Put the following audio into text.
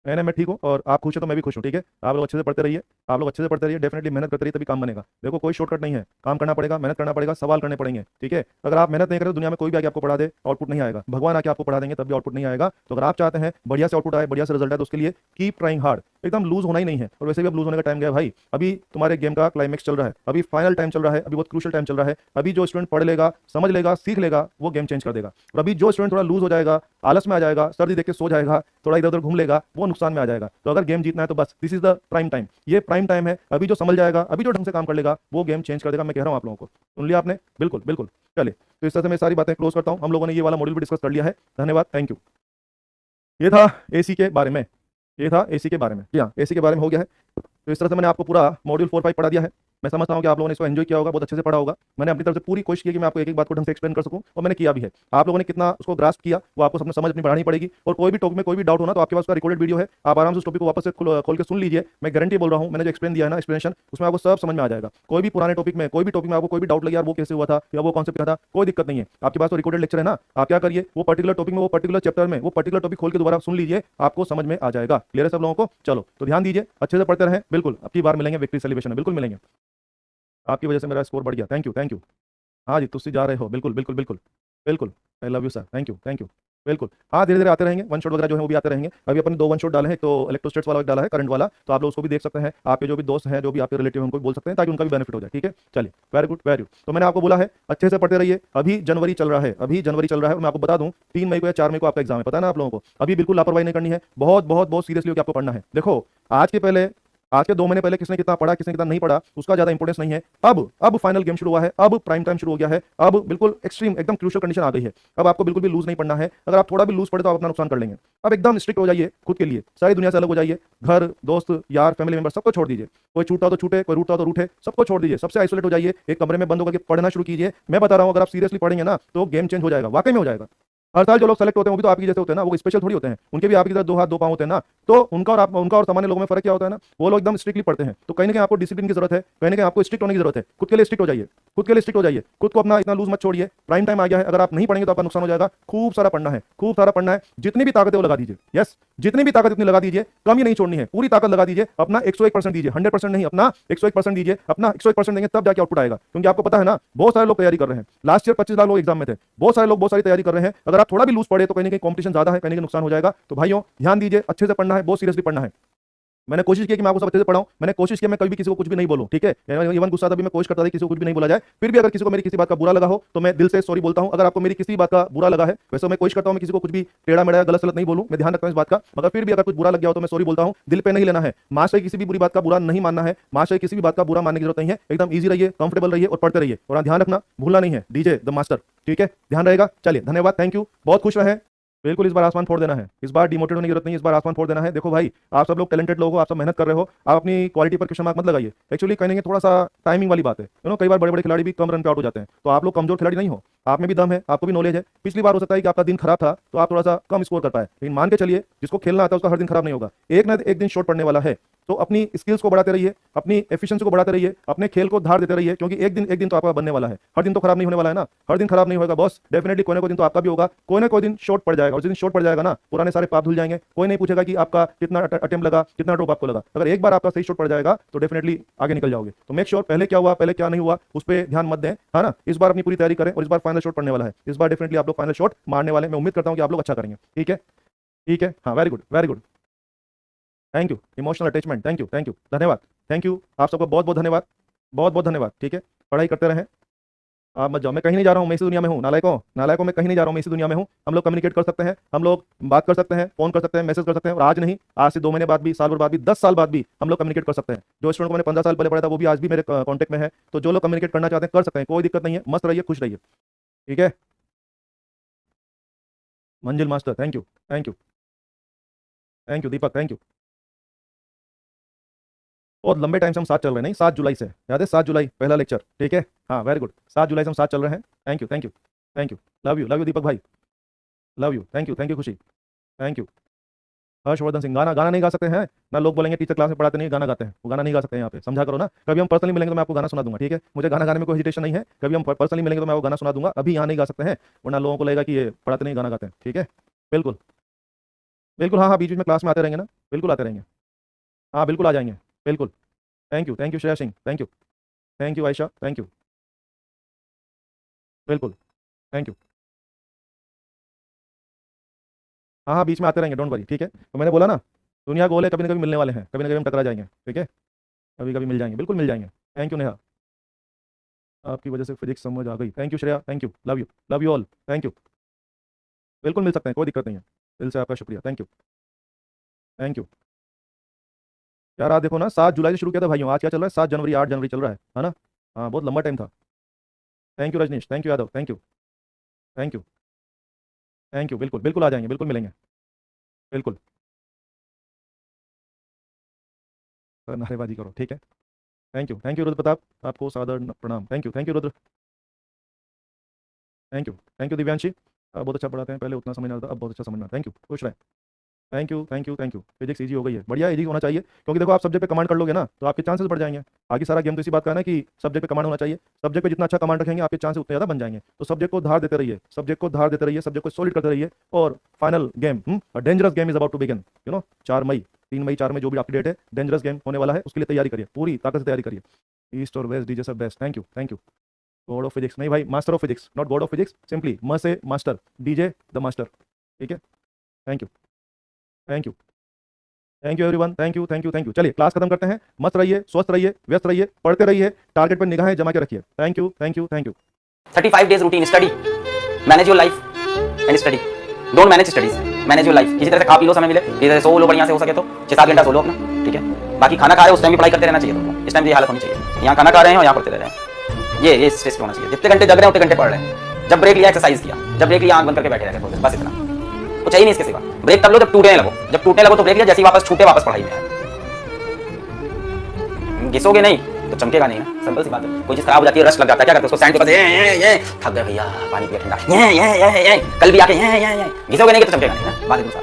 मैं ठीक हूँ और आप खुश हो तो मैं भी खुश हूँ। ठीक है, आप लोग अच्छे से पढ़ते रहिए, आप लोग अच्छे से पढ़ते रहिए, डेफिनेटली मेहनत करते रहिए तभी काम बनेगा। देखो कोई शॉर्टकट नहीं है, काम करना पड़ेगा, मेहनत करना पड़ेगा, सवाल करने पड़ेंगे। ठीक है, अगर आप मेहनत नहीं करें तो दुनिया में कोई भी आके आपको पढ़ा दे आउटपुट नहीं आएगा, भगवान आके आपको पढ़ा देंगे तब भी आउटपुट नहीं आएगा। तो अगर आप चाहते हैं बढ़िया से आउटपुट आए, बढ़िया से रिजल्ट आए, तो उसके लिए कीप ट्राइंग हार्ड, एकदम लूज होना ही नहीं है। और वैसे भी अब लूज होने का टाइम गया भाई, अभी तुम्हारे गेम का क्लाइमेक्स चल रहा है, अभी फाइनल टाइम चल रहा है, अभी बहुत क्रूशियल टाइम चल रहा है। अभी जो स्टूडेंट पढ़ लेगा, समझ लेगा, सीख लेगा, वो गेम चेंज कर देगा। और अभी जो स्टूडेंट थोड़ा लूज हो जाएगा, आलस में आ जाएगा, सर्दी देख के सो जाएगा, थोड़ा इधर उधर घूम लेगा, वो नुकसान में आ जाएगा। तो अगर गेम जीतना है तो बस this is the prime time, ये प्राइम टाइम है। अभी जो समझ जाएगा, अभी जो ढंग से काम कर लेगा, वो गेम चेंज कर देगा। मैं कह रहा हूँ आप लोगों को, सुन लिया आपने? बिल्कुल बिल्कुल। चलिए, तो इस तरह से मैं सारी बातें क्लोज करता हूँ। हम लोगों ने ये वाला मॉड्यूल भी डिस्कस कर लिया है। धन्यवाद, थैंक यू। ये था एसी के बारे में, ये था एसी के बारे में। जी हाँ, एसी के बारे में हो गया है। तो इस तरह से मैंने आपको पूरा मॉड्यूल 4-5 पढ़ा दिया है। मैं समझता हूँ कि आप लोगों ने इसको एंजॉय किया होगा, बहुत अच्छे से पढ़ा होगा। मैंने अपनी तरफ से पूरी कोशिश की कि मैं आपको एक एक बात को ढंग से एक्सप्लेन कर सकूं, और मैंने किया भी है। आप लोगों ने कितना उसको ग्रास्प किया वो आपको सबने समझ अपनी बढ़ानी पड़ेगी। और कोई भी टॉपिक में कोई भी डाउट हो ना, तो आपके पास उसका रिकॉर्डेड वीडियो है, आप आराम से उस टॉपिक को वापस से खोल के सुन लीजिए। मैं गारंटी बोल रहा हूँ, मैंने जो एक्सप्लेन दिया है ना, एक्सप्लेनेशन, उसमें आपको सब समझ में आ जाएगा। कोई भी पुराने टॉपिक में, कोई भी टॉपिक में आपको कोई भी डाउट लगे, यार वो कैसे हुआ था या वो कॉन्सेप्ट क्या था, कोई दिक्कत नहीं है। आपके पास तो रिकॉर्डेड लेक्चर है ना, आप क्या करिए, वो पर्टिकुलर टॉपिक में, वो पर्टिकुलर चैप्टर में, वो पर्टिकुलर टॉपिक खोल के दोबारा सुन लीजिए, आपको समझ में आ जाएगा। क्लियर है सब लोगों को? चलो, तो ध्यान दीजिए, अच्छे से पढ़ते रहें। बिल्कुल, अब की बार मिलेंगे विक्ट्री सेलिब्रेशन में, बिल्कुल मिलेंगे। आपकी वजह से मेरा स्कोर बढ़ गया, थैंक यू थैंक यू। हाँ जी, तुझसे जा रहे हो, बिल्कुल बिल्कुल बिल्कुल बिल्कुल। I love you sir, thank you thank you. बिल्कुल, हाँ, धीरे धीरे आते रहेंगे, वन शॉट वगैरह जो है वो भी आते रहेंगे। अभी अपन 2 वन शॉट डाले हैं, तो इलेक्ट्रोस्टेट्स वाला एक डाला है, करंट वाला, तो आप लोग उसको भी देख सकते हैं। आपके जो भी दोस्त हैं, जो भी आपके रिलेटिव हैं, उनको भी बोल सकते हैं, ताकि उनका भी बेनिफिट हो जाए। ठीक है, चलिए, वेरी गुड वेरी गुड। तो मैंने आपको बोला है अच्छे से पढ़ते रहिए। अभी जनवरी चल रहा है, अभी जनवरी चल रहा है, और मैं आपको बता दूं 3 मई को या 4 मई को आपका एग्जाम है, पता है ना आप लोगों को। अभी बिल्कुल लापरवाही नहीं करनी है, बहुत बहुत बहुत सीरियसली होकर आपको पढ़ना है। देखो, आज के पहले, आज के 2 महीने पहले किसने कितना पढ़ा, किसने कितना नहीं पढ़ा, उसका ज्यादा इंपॉर्टेंस नहीं है। अब फाइनल गेम शुरू हुआ है, अब प्राइम टाइम शुरू हो गया है, अब बिल्कुल एक्सट्रीम, एकदम क्रूशियल कंडीशन आ गई है। अब आपको बिल्कुल भी लूज नहीं पड़ना है। अगर आप थोड़ा भी लूज पड़े तो आप अपना नुकसान कर लेंगे। अब एकदम स्ट्रिक्ट हो जाइए खुद के लिए, सारी दुनिया से अलग हो जाइए। घर, दोस्त, यार, फैमिली मेंबर, सबको छोड़ दीजिए। कोई छूटा तो छूटे, कोई रूठता तो रूठे, सबको छोड़ दीजिए, सबसे आइसोलेट हो जाइए, एक कमरे में बंद होकर पढ़ना शुरू कीजिए। मैं बता रहा हूं, अगर आप सीरियसली पढ़ेंगे ना, तो गेम चेंज हो जाएगा, वाकई में हो जाएगा। हर साल जो लोग सेलेक्ट होते हैं वो भी तो आपकी जैसे होते हैं ना, वो स्पेशल थोड़ी होते हैं, उनके भी आपकी तरह 2 हाथ 2 पांव होते हैं ना। तो उनका और सामान्य लोगों में फर्क क्या होता है ना, वो लोग एकदम स्ट्रिक्टली पढ़ते हैं। तो कहीं ना कहीं आपको डिसिप्लिन की जरूरत है, कहीं ना कहीं आपको स्ट्रिक्ट होने की जरूरत है। खुद के लिए स्ट्रिक्ट हो जाइए, खुद के लिए स्ट्रिक्ट हो जाइए, खुद को अपना इतना लूज मत छोड़िए। प्राइम टाइम आ गया है, अगर आप नहीं पढ़ेंगे तो आपका नुकसान हो जाएगा। खूब सारा पढ़ना है, खूब सारा पढ़ना है, जितनी भी ताकत है वो लगा दीजिए। यस, जितनी भी ताकत उतनी लगा दीजिए, कम ही नहीं छोड़नी है, पूरी ताकत लगा दीजिए। अपना 101% दीजिए, 100% नहीं, अपना 101% दीजिए। अपना 101% देंगे तब जाके आउटपुट आएगा। क्योंकि आपको पता है ना, बहुत सारे लोग तैयारी कर रहे हैं। लास्ट ईयर 25 लाख लोग एग्जाम में थे, बहुत सारे लोग बहुत सारी तैयारी कर रहे हैं। अगर आप थोड़ा भी लूज पड़े तो कहीं ना कहीं कॉम्पिटिशन ज्यादा है, कहीं ना कहीं नुकसान हो जाएगा। तो भाइयों, ध्यान दीजिए, अच्छे से पढ़ना है, बहुत सीरियसली पढ़ना है। मैंने कोशिश की कि मैं आपको सब अच्छे से पढ़ाऊं, मैंने कोशिश की मैं कभी भी किसी को कुछ भी नहीं बोलूं। ठीक है, इवन गुस्सा था भी मैं कोशिश करता था कि किसी को कुछ भी नहीं बोला जाए। फिर भी अगर किसी को मेरी किसी बात का बुरा लगा हो तो मैं दिल से सॉरी बोलता हूं। अगर आपको मेरी किसी बात का बुरा लगा है, वैसे मैं कोशिश करता हूं मैं किसी को कुछ भी टेढ़ा मेढ़ा गलत सलत नहीं बोलूं, मैं ध्यान रखता हूं इस बात का। मगर फिर भी अगर कुछ बुरा लग गया हो तो मैं सॉरी बोलता हूं, दिल पे नहीं लेना है। मास्टर किसी भी बुरी बात का बुरा नहीं मानना है, मास्टर किसी भी बात का बुरा मानने की जरूरत नहीं है। एकदम ईजी रहिए, कंफर्टेबल रहिए और पढ़ते रहिए। और ध्यान रखना, भूलना नहीं है, डीजे द मास्टर। ठीक है, ध्यान रहेगा। चलिए, धन्यवाद, थैंक यू, बहुत खुश रहे। बिल्कुल, इस बार आसमान फोड़ देना है, इस बार डिमोटिवेट होने की जरूरत नहीं, इस बार आसमान फोड़ देना है। देखो भाई, आप सब लोग टैलेंटेड लोग हो, आप सब मेहनत कर रहे हो, आप अपनी क्वालिटी पर क्वेश्चन मार्क मत लगाइए। एक्चुअली कहने के थोड़ा सा टाइमिंग वाली बात है, कई बार बड़े बड़े खिलाड़ी भी कम रन पे आउट हो जाते हैं। तो आप लोग कमजोर खिलाड़ी नहीं हो, आप में भी दम है, आपको भी नॉलेज है। पिछली बार हो सकता है कि आपका दिन खराब था तो आप थोड़ा सा कम स्कोर कर पाए, लेकिन मान के चलिए जिसको खेलना आता है उसका हर दिन खराब नहीं होगा, एक ना एक दिन शॉट पड़ने वाला है। तो अपनी स्किल्स को बढ़ाते रहिए, अपनी एफिशिएंसी को बढ़ाते रहिए, अपने खेल को धार देते रहिए, क्योंकि एक दिन तो आपका बनने वाला है। हर दिन तो खराब नहीं होने वाला है ना, हर दिन खराब नहीं होगा बॉस, डेफिनेटली कोई ना कोई दिन तो आपका भी होगा, कोई ना कोई दिन शॉट पड़ जाएगा। और जिस दिन शॉट पड़ जाएगा ना, पुराने सारे पाप धुल जाएंगे। कोई नहीं पूछेगा कि आपका कितना अटेम्प्ट लगा, कितना ड्रॉप आपको लगा। अगर एक बार आपका सही शॉट पड़ जाएगा तो डेफिनेटली आगे निकल जाओगे। तो मेक श्योर पहले क्या हुआ, पहले क्या नहीं हुआ, उस पर ध्यान मत दें, है ना। इस बार अपनी पूरी तैयारी करें, और इस बार फाइनल शॉट पड़ने वाला है, इस बार डेफिनेटली आप लोग फाइनल शॉट मारने वाले हैं। मैं उम्मीद करता हूं कि आप लोग अच्छा करेंगे। ठीक है, ठीक है, हाँ, very good very good, thank you. Emotional attachment, thank you thank you, धन्यवाद, थैंक यू, आप सबको बहुत बहुत धन्यवाद, बहुत बहुत धन्यवाद। ठीक है, पढ़ाई करते रहें, आप मत जाओ, मैं कहीं नहीं जा रहा हूँ, मैं इसी दुनिया में हूँ। नालायकों नालायकों, मैं कहीं नहीं जा रहा हूँ, मैं इसी दुनिया में हूँ। हम लोग कम्युनिकेट कर सकते हैं, हम लोग बात कर सकते हैं, फोन कर सकते हैं, मैसेज कर सकते हैं। और आज नहीं, आज से 2 महीने बाद भी, साल भर बाद भी, 10 साल बाद भी हम लोग कम्युनिकेट कर सकते हैं। जो स्टूडेंट को मैंने 15 साल पहले पढ़ा था वो भी आज भी मेरे कॉन्टेक्ट में है। तो जो लोग कम्युनिकेट करना चाहते हैं कर सकते हैं, कोई दिक्कत नहीं है। मस्त रहिए, खुश रहिए। ठीक है, मंजिल master, thank you thank you thank you, Deepak thank you. बहुत लंबे टाइम से हम साथ चल रहे हैं, नहीं, 7 जुलाई से, याद है, 7 जुलाई पहला लेक्चर। ठीक है, हाँ, वेरी गुड, 7 जुलाई से हम साथ चल रहे हैं। Thank you thank you thank you, love you Deepak भाई, love you, thank you Khushi, thank you. Harshvardhan Singh, गाना गाना नहीं गा सकते हैं ना, लोग बोलेंगे टीचर क्लास में पढ़ाते नहीं, गाना गाते हैं, वो गाना नहीं गा सकते हैं यहाँ पे, समझा करो ना। कभी हम पर्सनली मिलेंगे तो मैं आपको गाना सुना दूंगा। ठीक है, मुझे गाना गाने में कोई हेजिटेशन नहीं है, कभी हम पर्सनली मिलेंगे तो मैं वो गाना सुना दूंगा। अभी यहाँ नहीं गा सकते हैं, वरना लोगों को लगेगा कि ये पढ़ाते नहीं, गाना गाते हैं। ठीक है, बिल्कुल बिल्कुल, हाँ हाँ, बीच बीच में क्लास में आते रहेंगे ना, बिल्कुल आते रहेंगे। हाँ बिल्कुल आ जाएंगे, बिल्कुल। Thank you Shreya Singh, thank you Ayesha, thank you, बिल्कुल, थैंक यू। हाँ हाँ, बीच में आते रहेंगे, डोंट वरी, ठीक है। तो मैंने बोला ना, दुनिया गोल है, कभी ना कभी मिलने वाले हैं, कभी ना कभी हम टकरा जाएंगे, ठीक है। कभी कभी मिल जाएंगे, बिल्कुल मिल जाएंगे। थैंक यू नेहा, आपकी वजह से फिजिक्स समझ आ गई। Thank you Shreya, thank you, love you all, thank you. बिल्कुल मिल सकते हैं, कोई दिक्कत नहीं है। दिल से आपका शुक्रिया, थैंक यू, थैंक यू। यार आज देखो ना, 7 जुलाई से शुरू किया था भाइयों, आज क्या चल रहा है, 7 जनवरी, 8 जनवरी चल रहा है ना। हाँ बहुत लंबा टाइम था। Thank you Rajneesh, thank you Yadav, thank you, thank you, thank you. बिल्कुल बिल्कुल आ जाएंगे, बिल्कुल मिलेंगे, बिल्कुल। नारेबाजी करो, ठीक है। थैंक यू रुद्र प्रताप, आपको सादर प्रणाम। Thank you Rudra, thank you Divyanshi, आप बहुत अच्छा पढ़ाते हैं, पहले उतना समझ नहीं आता, अब बहुत अच्छा समझना। थैंक यू, खुश रहें। Thank you. फिजिक्स इजी हो गई है, बढ़िया, इजी होना चाहिए, क्योंकि देखो आप सब्जेक्ट पे कमांड कर लोगे ना तो आपके चांसेस बढ़ जाएंगे। आगे सारा गेम तो इसी बात का है ना कि सब्जेक्ट पे कमांड होना चाहिए। सब्जेक्ट पे जितना अच्छा कमांड रखेंगे आपके चांसेस उतने ज़्यादा बन जाएंगे। तो सब्जेक्ट को धार देते रहिए, सब्जेक्ट को सॉलिड करते रहिए। और final game, dangerous game is about to begin, 4 मई, 3 मई, 4 मई जो भी आपकी डेट है, डेंजरस गेम होने वाला है, उसके लिए तैयारी करिए, पूरी ताकत से तैयारी करिए। ईस्ट और वेस्ट डीजे सब best, thank you. God of physics नहीं भाई, master of physics, not God of physics, simply म से मास्टर, डीजे द मास्टर, ठीक है। Thank you, thank you, thank you everyone, thank you. चलिए क्लास खत्म करते हैं। मस्त रहिए, स्वस्थ रहिए, व्यस्त रहिए, पढ़ते रहिए, टारगेट पर निगाहें जमा के रखिए। Thank you. 35 days routine study, manage your life and study, don't manage studies, manage your life। किसी तरह से खा पी लो, समय मिले किसी तरह से सो लो, बढ़िया से हो सके तो 6-7 घंटा सो लो अपना, ठीक है। बाकी खाना खा रहे हो उस टाइम भी पढ़ाई करते रहना चाहिए तुमको, इस टाइम ये हालत होनी चाहिए, यहाँ खाना खा रहे हैं और यहाँ पढ़ते रह रहे हैं, ये स्ट्रेस होना चाहिए। जितने घंटे जग रहे हैं उतने घंटे पढ़ रहे हैं, जब ब्रेक लिया एक्सरसाइज किया, जब ब्रेक लिया आंख बंद करके बैठे रहे, बस इतना कुछ चाहिए नहीं इसके सिवा। ब्रेक तब लो जब टूटने लगो, जब टूटने लगो तो ब्रेक लिया, जैसे ही वापस छूटे वापस पढ़ाई में आए। घिसोगे नहीं तो चमकेगा नहीं ना, सिंपल सी बात है। कोई चीज खराब हो जाती है, रस्ट लग जाता है, क्या करते हो उसको सैंड के पास, ये थक गए भैया, पानी पिया ठंडा, ये कल भी आके ये घिसोगे नहीं तो चमकेगा नहीं ना, बात है दूसरा।